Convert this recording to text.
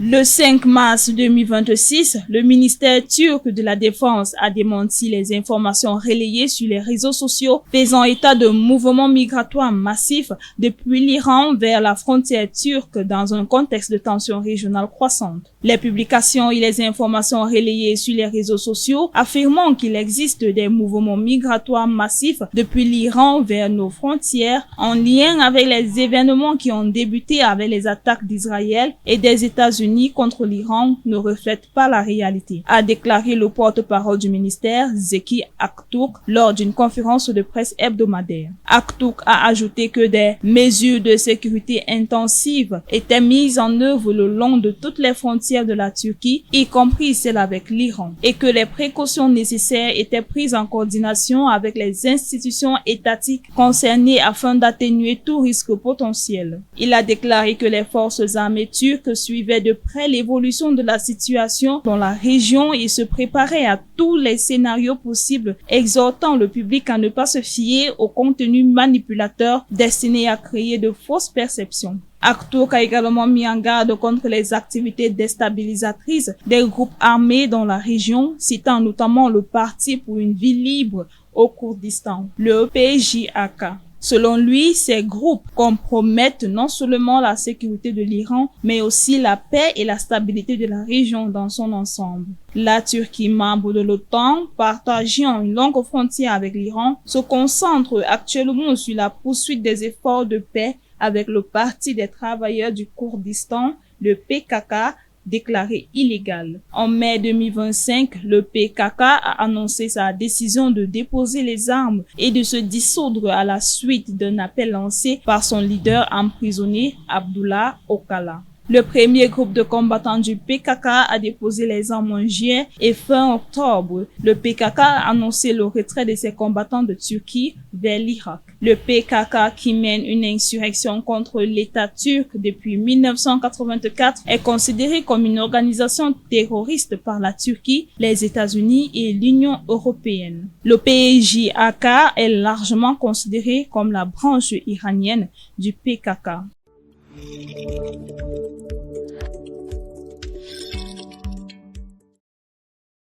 Le 5 mars 2026, le ministère turc de la Défense a démenti les informations relayées sur les réseaux sociaux faisant état de mouvements migratoires massifs depuis l'Iran vers la frontière turque dans un contexte de tensions régionales croissantes. Les publications et les informations relayées sur les réseaux sociaux affirmant qu'il existe des mouvements migratoires massifs depuis l'Iran vers nos frontières en lien avec les événements qui ont débuté avec les attaques d'Israël et des États-Unis contre l'Iran ne reflète pas la réalité, a déclaré le porte-parole du ministère, Zeki Akturk, lors d'une conférence de presse hebdomadaire. Akturk a ajouté que des mesures de sécurité intensives étaient mises en œuvre le long de toutes les frontières de la Turquie, y compris celle avec l'Iran, et que les précautions nécessaires étaient prises en coordination avec les institutions étatiques concernées afin d'atténuer tout risque potentiel. Il a déclaré que les forces armées turques suivaient de près l'évolution de la situation dans la région et se préparaient à tous les scénarios possibles, exhortant le public à ne pas se fier aux contenus manipulateurs destinés à créer de fausses perceptions. Akturk a également mis en garde contre les activités déstabilisatrices des groupes armés dans la région, citant notamment le Parti pour une vie libre au Kurdistan, le PJAK. Selon lui, ces groupes compromettent non seulement la sécurité de l'Iran, mais aussi la paix et la stabilité de la région dans son ensemble. La Turquie, membre de l'OTAN, partageant une longue frontière avec l'Iran, se concentre actuellement sur la poursuite des efforts de paix avec le Parti des travailleurs du Kurdistan, le PKK, déclaré illégal. En mai 2025, le PKK a annoncé sa décision de déposer les armes et de se dissoudre à la suite d'un appel lancé par son leader emprisonné, Abdullah Öcalan. Le premier groupe de combattants du PKK a déposé les armes en juillet et fin octobre. Le PKK a annoncé le retrait de ses combattants de Turquie vers l'Irak. Le PKK, qui mène une insurrection contre l'État turc depuis 1984, est considéré comme une organisation terroriste par la Turquie, les États-Unis et l'Union européenne. Le PJAK est largement considéré comme la branche iranienne du PKK.